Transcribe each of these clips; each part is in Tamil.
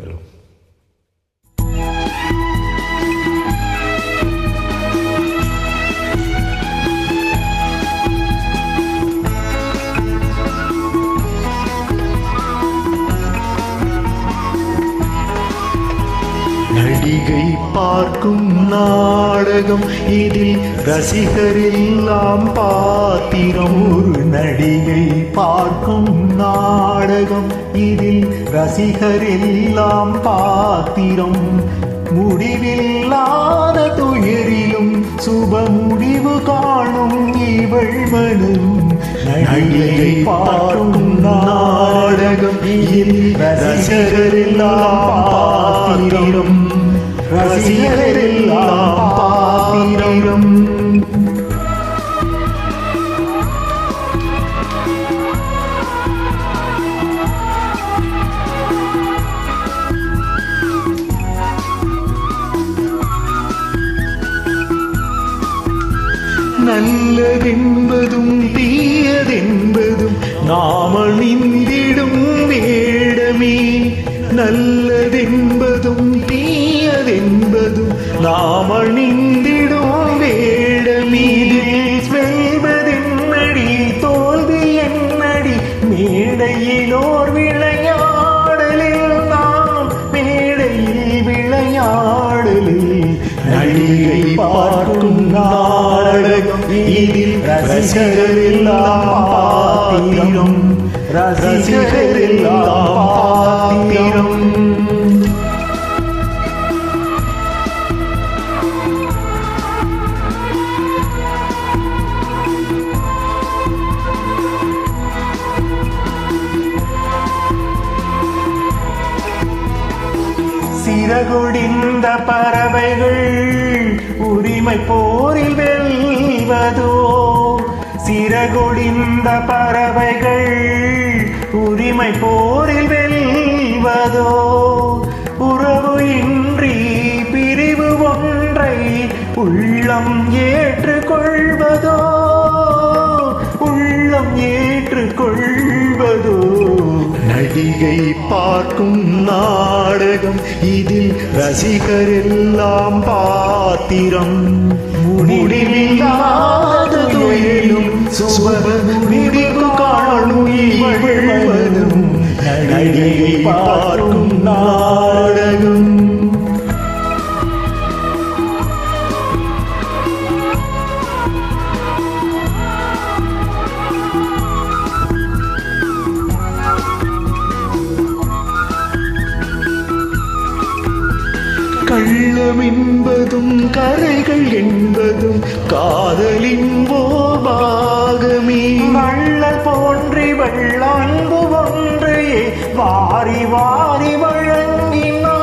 Hello. நடிகை பார்க்கும் நாடகம் இதில் ரசிகரெல்லாம் பாத்திரம். ஒரு நடிகை பார்க்கும் நாடகம் இதில் ரசிகரெல்லாம் பாத்திரம். முடிவில்லாத துயரிலும் சுப முடிவு காணும் இவள் மனம். நடிகை பார்க்கும் நாடகம் இதில் ரசிகரெல்லாம் பாத்திரம். ரசிகரெல்லாம் பாத்திரம். நல்லதென்பதும் தீயதென்பதும் நாமல் நிந்திடும் வேடமே. நல்லதென்பதும் தீயதென்பதும் நாமல் நிந்திடும் வேடமீதில் வெல்வதென்னடி தோல்வி என்னடி. மேடையிலோர் விளையாடலில் நாம் மேடையில் விளையாடலில். நடிகை பார்க்கும் நாடகம் இதில் ரசிகரெல்லாம் பாத்திரம். ரசிகரெல்லாம் பாத்திரம். சிறகுடிந்த பறவைகள் உரிமை போரில் வெல்வதோ. சிறகுடிந்த பறவைகள் உரிமை போரில் வெல்வதோ. உறவு இன்றி பிரிவு ஒன்றை உள்ளம் ஏற்றுக்கொள்வதோ. உள்ளம் ஏற்றுக்கொள்வதோ. நடிகை பார்க்கும் நாடகம் இதில் ரசிகரெல்லாம் பாத்திரம். முடிவில்லாத துயரிலும் சுப முடிவு காணும் இவள் மனம். நடிகை பார்க்கும் நாடகம். கள்ளம் என்பதும் கரைகள் என்பதும் காதலின் பாகமே. வள்ளல் போன்றி வெள்ளன்பு ஒன்றையே வாரி வாரி வழங்கினாள்.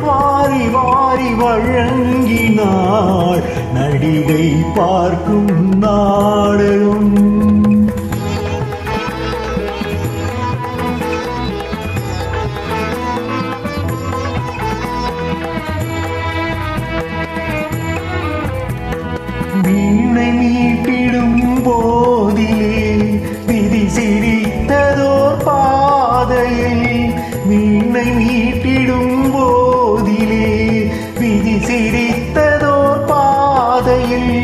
வாரி வாரி வழங்கினாள். நடிகை பார்க்கும் நாடகம். வீணை மீட்டிடும் போதிலே விதி சிரித்ததோர் பாதையில். வீணை மீட்டிடும் போதிலே விதி சிரித்ததோர் பாதையில்.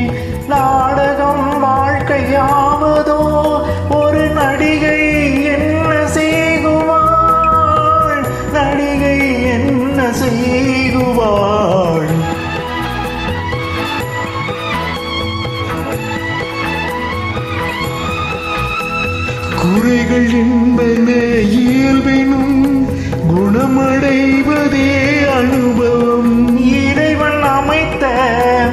நாடகம் வாழ்க்கையாவதோ ஒரு நடிகை என்ன செய்குவாள். நடிகை என்ன செய்குவாள். குறைகள் என்பன இயல்பெனும் குணமடைவதே அனுபவம். இறைவன் அமைத்த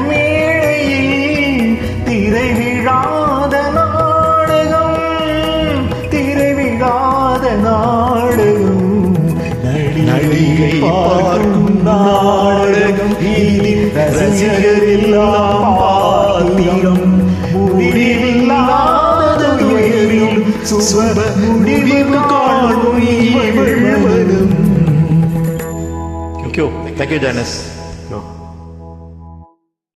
மேடையில் திரை விழாத நாடகம். திரை விழாத நாடகம். நடிகை பார்க்கும் நாடகம் இதில் ரசிகரெல்லாம் பாத்திரம். முடிவில்லாத துயரிலும் சுப முடிவு காணும் இவள் மனம். Thank you, Janice.